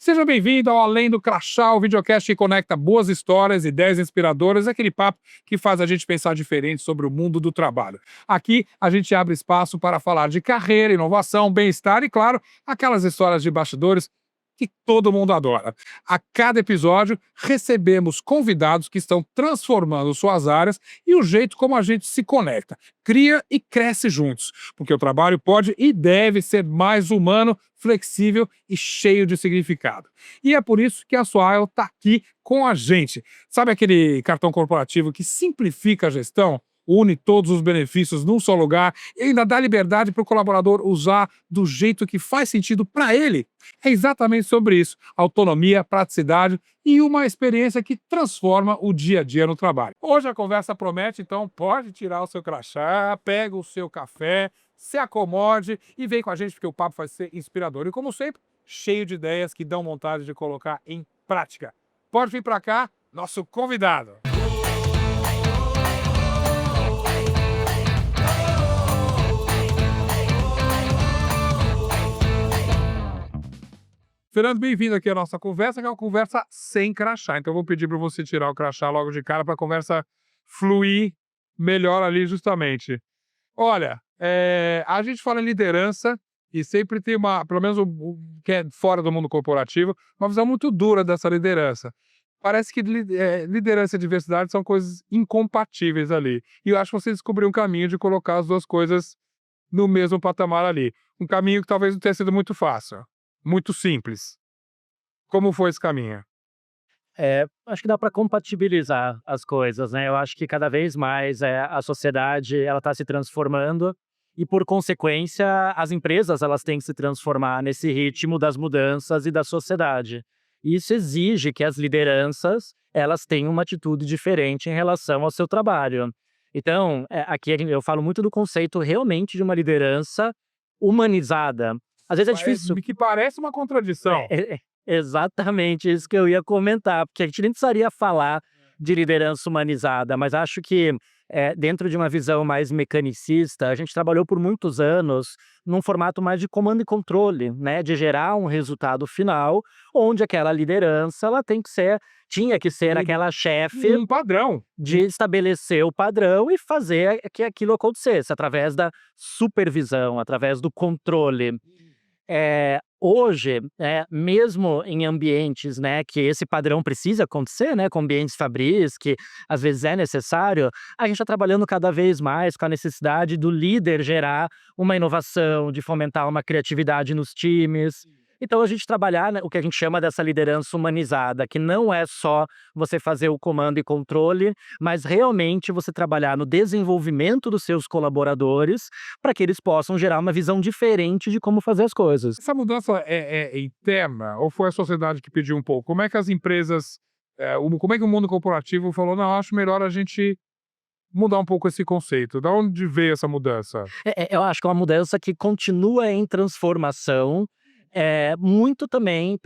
Seja bem-vindo ao Além do Crachá, o videocast que conecta boas histórias, ideias inspiradoras, aquele papo que faz a gente pensar diferente sobre o mundo do trabalho. Aqui a gente abre espaço para falar de carreira, inovação, bem-estar e, claro, aquelas histórias de bastidores que todo mundo adora. A cada episódio, recebemos convidados que estão transformando suas áreas e o jeito como a gente se conecta, cria e cresce juntos, porque o trabalho pode e deve ser mais humano, flexível e cheio de significado. E é por isso que a Swile está aqui com a gente. Sabe aquele cartão corporativo que simplifica a gestão? Une todos os benefícios num só lugar e ainda dá liberdade para o colaborador usar do jeito que faz sentido para ele. É exatamente sobre isso: autonomia, praticidade e uma experiência que transforma o dia a dia no trabalho. Hoje a conversa promete, então pode tirar o seu crachá, pega o seu café, se acomode e vem com a gente porque o papo vai ser inspirador e, como sempre, cheio de ideias que dão vontade de colocar em prática. Pode vir para cá, nosso convidado. Fernando, bem-vindo aqui à nossa conversa, que é uma conversa sem crachá. Então eu vou pedir para você tirar o crachá logo de cara para a conversa fluir melhor ali justamente. Olha, a gente fala em liderança e sempre tem uma, pelo menos que é fora do mundo corporativo, uma visão muito dura dessa liderança. Parece que liderança e diversidade são coisas incompatíveis ali. E eu acho que você descobriu um caminho de colocar as duas coisas no mesmo patamar ali. Um caminho que talvez não tenha sido muito fácil. Muito simples. Como foi esse caminho? Acho que dá para compatibilizar as coisas, né. Eu acho que cada vez mais, a sociedade ela está se transformando e, por consequência, as empresas elas têm que se transformar nesse ritmo das mudanças e da sociedade. E isso exige que as lideranças elas tenham uma atitude diferente em relação ao seu trabalho. Então, aqui eu falo muito do conceito realmente de uma liderança humanizada. Às vezes é difícil. Que parece uma contradição. Exatamente isso que eu ia comentar, porque a gente nem precisaria falar de liderança humanizada, mas acho que, dentro de uma visão mais mecanicista, a gente trabalhou por muitos anos num formato mais de comando e controle, né, de gerar um resultado final, onde aquela liderança ela tinha que ser aquela chefe Um padrão. de estabelecer o padrão e fazer que aquilo acontecesse, através da supervisão, através do controle. Hoje, mesmo em ambientes, né, que esse padrão precisa acontecer, né, com ambientes fabris, que às vezes é necessário, a gente está trabalhando cada vez mais com a necessidade do líder gerar uma inovação, de fomentar uma criatividade nos times. Então a gente trabalhar, né, o que a gente chama dessa liderança humanizada, que não é só você fazer o comando e controle, mas realmente você trabalhar no desenvolvimento dos seus colaboradores, para que eles possam gerar uma visão diferente de como fazer as coisas. Essa mudança é interna ou foi a sociedade que pediu um pouco? Como é que as empresas, como é que o mundo corporativo falou: não, acho melhor a gente mudar um pouco esse conceito? Da onde veio essa mudança? Eu acho que é uma mudança que continua em transformação, muito também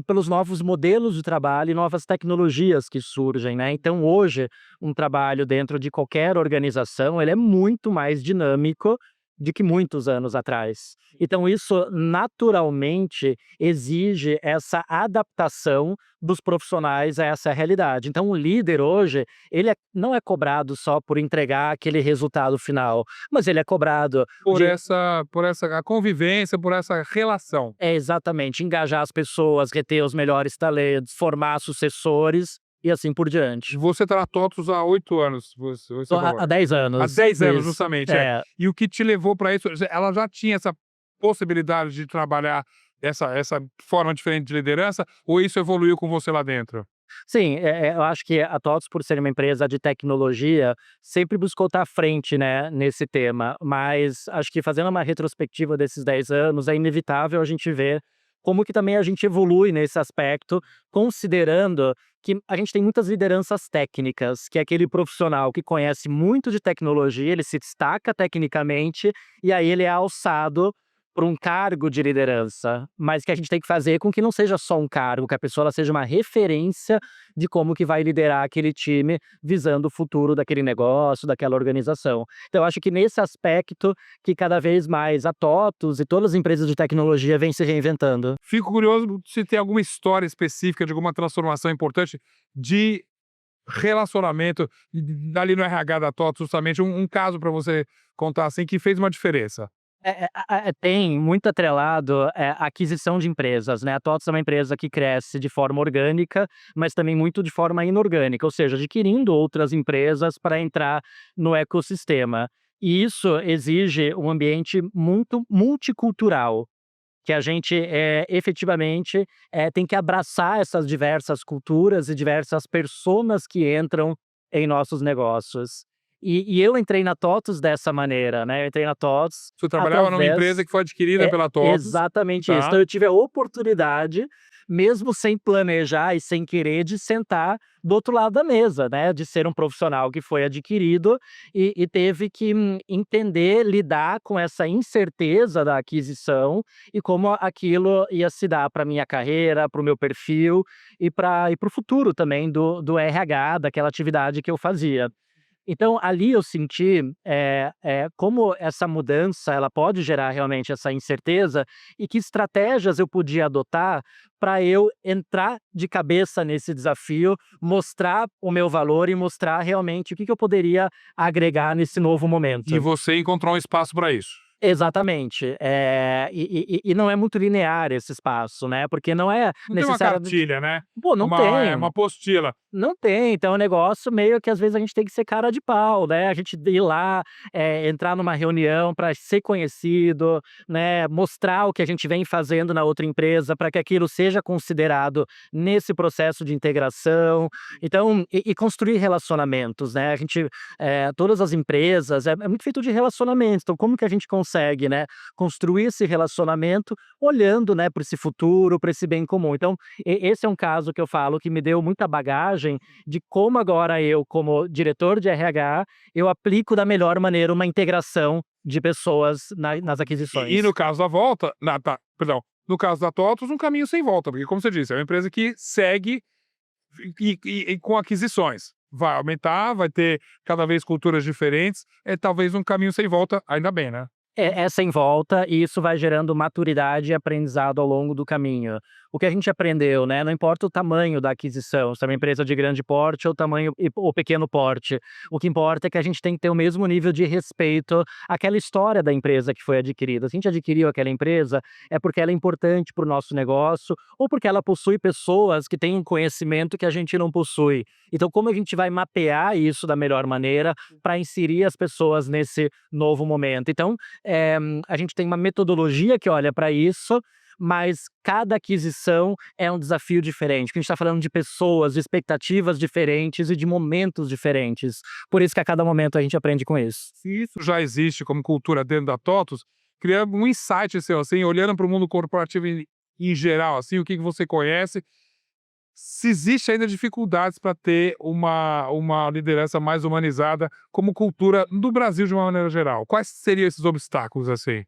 pelos novos modelos de trabalho e novas tecnologias que surgem, né. Então hoje, um trabalho dentro de qualquer organização, ele é muito mais dinâmico de que muitos anos atrás. Então isso naturalmente exige essa adaptação dos profissionais a essa realidade. Então o líder hoje, ele não é cobrado só por entregar aquele resultado final, mas ele é cobrado de Por essa a convivência, por essa relação. exatamente, engajar as pessoas, reter os melhores talentos, formar sucessores e assim por diante. Você está na TOTVS há 8 anos, você Tô falou. há 10 Há anos, 10 anos, isso. justamente, é. E o que te levou para isso, ela já tinha essa possibilidade de trabalhar essa forma diferente de liderança ou isso evoluiu com você lá dentro? Sim, eu acho que a TOTVS, por ser uma empresa de tecnologia, sempre buscou estar à frente, né, nesse tema, mas acho que fazendo uma retrospectiva desses 10 anos, é inevitável a gente ver como que também a gente evolui nesse aspecto, considerando que a gente tem muitas lideranças técnicas, que é aquele profissional que conhece muito de tecnologia, ele se destaca tecnicamente, e aí ele é alçado para um cargo de liderança, mas que a gente tem que fazer com que não seja só um cargo, que a pessoa ela seja uma referência de como que vai liderar aquele time, visando o futuro daquele negócio, daquela organização. Então eu acho que nesse aspecto que cada vez mais a TOTVS e todas as empresas de tecnologia vêm se reinventando. Fico curioso se tem alguma história específica de alguma transformação importante de relacionamento ali no RH da TOTVS, justamente um caso para você contar assim que fez uma diferença. Tem muito atrelado, a aquisição de empresas, né. A TOTVS é uma empresa que cresce de forma orgânica, mas também muito de forma inorgânica, ou seja, adquirindo outras empresas para entrar no ecossistema. E isso exige um ambiente muito multicultural, que a gente, efetivamente, tem que abraçar essas diversas culturas e diversas personas que entram em nossos negócios. E eu entrei na TOTVS dessa maneira, né, eu entrei na TOTVS Você trabalhava numa através empresa que foi adquirida pela TOTVS, exatamente isso. tá? Então eu tive a oportunidade, mesmo sem planejar e sem querer, de sentar do outro lado da mesa, né, de ser um profissional que foi adquirido e teve que, entender, lidar com essa incerteza da aquisição e como aquilo ia se dar para minha carreira, para o meu perfil e para o futuro também do RH, daquela atividade que eu fazia. Então, ali eu senti, como essa mudança ela pode gerar realmente essa incerteza e que estratégias eu podia adotar para eu entrar de cabeça nesse desafio, mostrar o meu valor e mostrar realmente o que que eu poderia agregar nesse novo E momento. você encontrou um espaço para isso. Exatamente. E não é muito linear esse espaço, né, porque não é Não tem uma necessariamente cartilha, né? pô, não Uma tem. apostila. Não tem, então é um negócio meio que às vezes a gente tem que ser cara de pau, né, a gente ir lá, entrar numa reunião para ser conhecido, né, mostrar o que a gente vem fazendo na outra empresa para que aquilo seja considerado nesse processo de integração. Então e construir relacionamentos, né, a gente, todas as empresas é muito feito de relacionamentos, então como que a gente consegue, né, construir esse relacionamento olhando, né, para esse futuro, para esse bem comum. Então esse é um caso que eu falo que me deu muita bagagem de como agora eu, como diretor de RH, eu aplico da melhor maneira uma integração de pessoas nas E no aquisições. caso da volta, perdão, no caso da TOTVS, um caminho sem volta, porque como você disse, é uma empresa que segue e com aquisições. Vai aumentar, vai ter cada vez culturas diferentes, é talvez um caminho sem volta, ainda bem, né? É sem volta e isso vai gerando maturidade e aprendizado ao longo do caminho. O que a gente aprendeu, né, não importa o tamanho da aquisição, se é uma empresa de grande porte ou tamanho ou pequeno porte, o que importa é que a gente tem que ter o mesmo nível de respeito àquela história da empresa que foi adquirida. Se a gente adquiriu aquela empresa, é porque ela é importante para o nosso negócio ou porque ela possui pessoas que têm um conhecimento que a gente não possui. Então como a gente vai mapear isso da melhor maneira para inserir as pessoas nesse novo momento? Então, a gente tem uma metodologia que olha para isso, mas cada aquisição é um desafio diferente, porque a gente está falando de pessoas, de expectativas diferentes e de momentos diferentes. Por isso que a cada momento a gente aprende com isso. Se isso já existe como cultura dentro da TOTVS, cria um insight seu, assim, olhando para o mundo corporativo em geral, assim, o que que você conhece, se existe ainda dificuldades para ter uma liderança mais humanizada como cultura do Brasil de uma maneira geral. Quais seriam esses obstáculos, assim?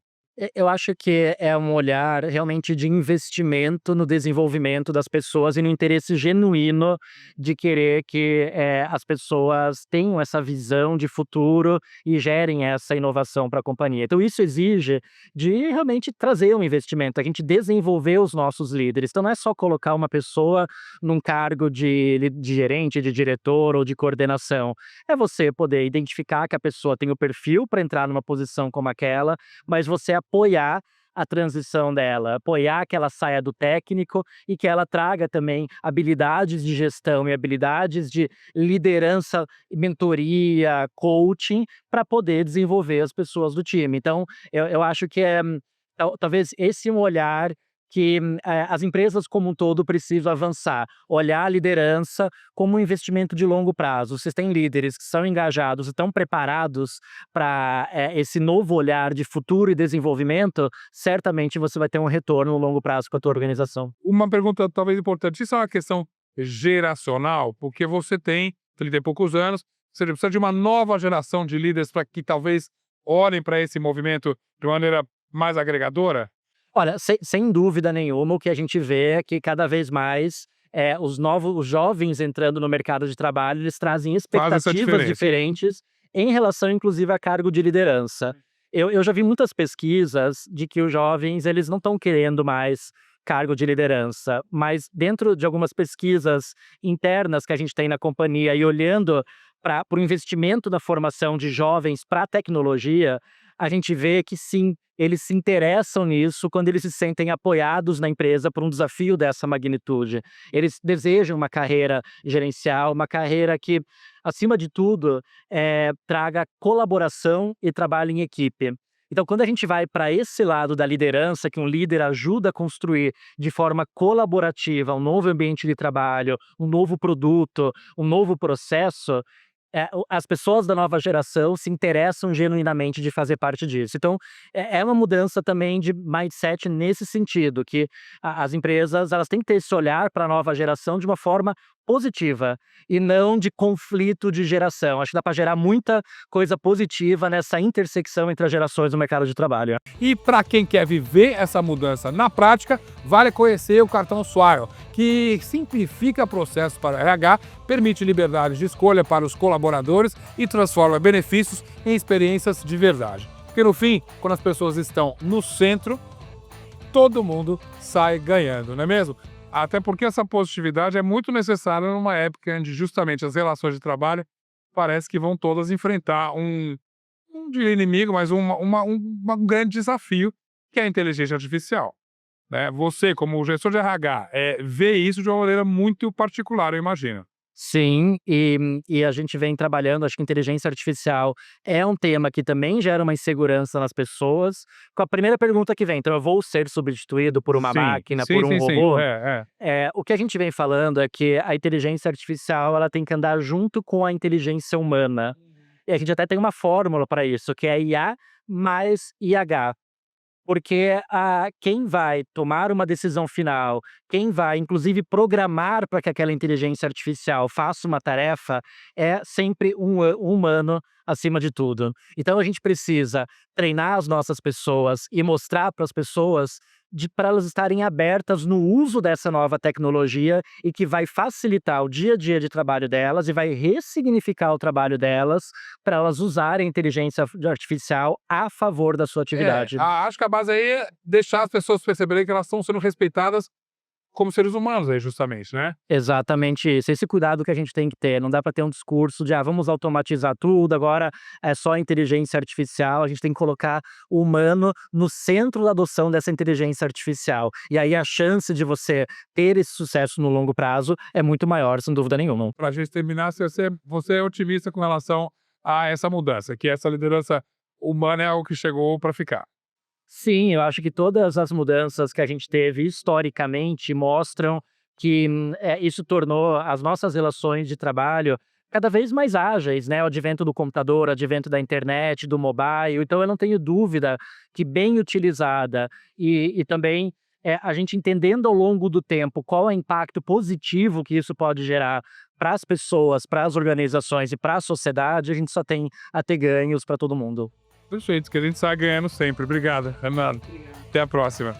Eu acho que é um olhar realmente de investimento no desenvolvimento das pessoas e no interesse genuíno de querer que, as pessoas tenham essa visão de futuro e gerem essa inovação para a companhia. Então isso exige de realmente trazer um investimento, a gente desenvolver os nossos líderes. Então não é só colocar uma pessoa num cargo de gerente, de diretor ou de coordenação. É você poder identificar que a pessoa tem o perfil para entrar numa posição como aquela, mas você apoiar a transição dela, apoiar que ela saia do técnico e que ela traga também habilidades de gestão e habilidades de liderança, mentoria, coaching, para poder desenvolver as pessoas do time. Então, eu acho que talvez esse é um olhar que as empresas como um todo precisam avançar, olhar a liderança como um investimento de longo prazo. Vocês têm líderes que são engajados e estão preparados para esse novo olhar de futuro e desenvolvimento, certamente você vai ter um retorno no longo prazo com a tua organização. Uma pergunta talvez importante, isso é uma questão geracional, porque você tem 30 e poucos anos, você precisa de uma nova geração de líderes para que talvez olhem para esse movimento de maneira mais agregadora? Olha, sem dúvida nenhuma, o que a gente vê é que cada vez mais os jovens entrando no mercado de trabalho, eles trazem Faz essa expectativas diferença. diferentes em relação, inclusive, a cargo de liderança. Eu já vi muitas pesquisas de que os jovens eles não estão querendo mais cargo de liderança, mas dentro de algumas pesquisas internas que a gente tem na companhia e olhando para o investimento na formação de jovens para a tecnologia, a gente vê que sim, eles se interessam nisso quando eles se sentem apoiados na empresa por um desafio dessa magnitude. Eles desejam uma carreira gerencial, uma carreira que, acima de tudo, traga colaboração e trabalho em equipe. Então, quando a gente vai para esse lado da liderança, que um líder ajuda a construir de forma colaborativa um novo ambiente de trabalho, um novo produto, um novo processo, as pessoas da nova geração se interessam genuinamente de fazer parte disso. Então, é uma mudança também de mindset nesse sentido, que as empresas elas têm que ter esse olhar para a nova geração de uma forma positiva e não de conflito de geração. Acho que dá para gerar muita coisa positiva nessa intersecção entre as gerações no mercado de trabalho. E para quem quer viver essa mudança na prática, vale conhecer o cartão Swile, que simplifica processos para o RH, permite liberdade de escolha para os colaboradores e transforma benefícios em experiências de verdade. Porque no fim, quando as pessoas estão no centro, todo mundo sai ganhando, não é mesmo? Até porque essa positividade é muito necessária numa época onde justamente as relações de trabalho parece que vão todas enfrentar não diria inimigo, mas um grande desafio, que é a inteligência artificial, né? Você, como gestor de RH, vê isso de uma maneira muito particular, eu imagino. Sim, e a gente vem trabalhando, acho que inteligência artificial é um tema que também gera uma insegurança nas pessoas. Com a primeira pergunta que vem, então eu vou ser substituído por uma Sim, máquina, sim, por um sim, sim. robô? O que a gente vem falando é que a inteligência artificial ela tem que andar junto com a inteligência humana. E a gente até tem uma fórmula para isso, que é IA mais IH. Porque quem vai tomar uma decisão final, quem vai inclusive programar para que aquela inteligência artificial faça uma tarefa, é sempre um humano acima de tudo. Então a gente precisa treinar as nossas pessoas e mostrar para as pessoas para elas estarem abertas no uso dessa nova tecnologia e que vai facilitar o dia a dia de trabalho delas e vai ressignificar o trabalho delas para elas usarem a inteligência artificial a favor da sua atividade. Acho que a base aí é deixar as pessoas perceberem que elas estão sendo respeitadas como seres humanos aí, justamente, né? Exatamente isso, esse cuidado que a gente tem que ter, não dá para ter um discurso de: vamos automatizar tudo, agora é só inteligência artificial", a gente tem que colocar o humano no centro da adoção dessa inteligência artificial, e aí a chance de você ter esse sucesso no longo prazo é muito maior, sem dúvida nenhuma. Para a gente terminar, se você é otimista com relação a essa mudança, que essa liderança humana é algo que chegou para ficar. Sim, eu acho que todas as mudanças que a gente teve historicamente mostram que isso tornou as nossas relações de trabalho cada vez mais ágeis, né? O advento do computador, o advento da internet, do mobile. Então, eu não tenho dúvida que, bem utilizada e também a gente entendendo ao longo do tempo qual é o impacto positivo que isso pode gerar para as pessoas, para as organizações e para a sociedade, a gente só tem a ter ganhos para todo mundo. Perfeito, que a gente sai ganhando sempre. Obrigado, Renato. Até a próxima.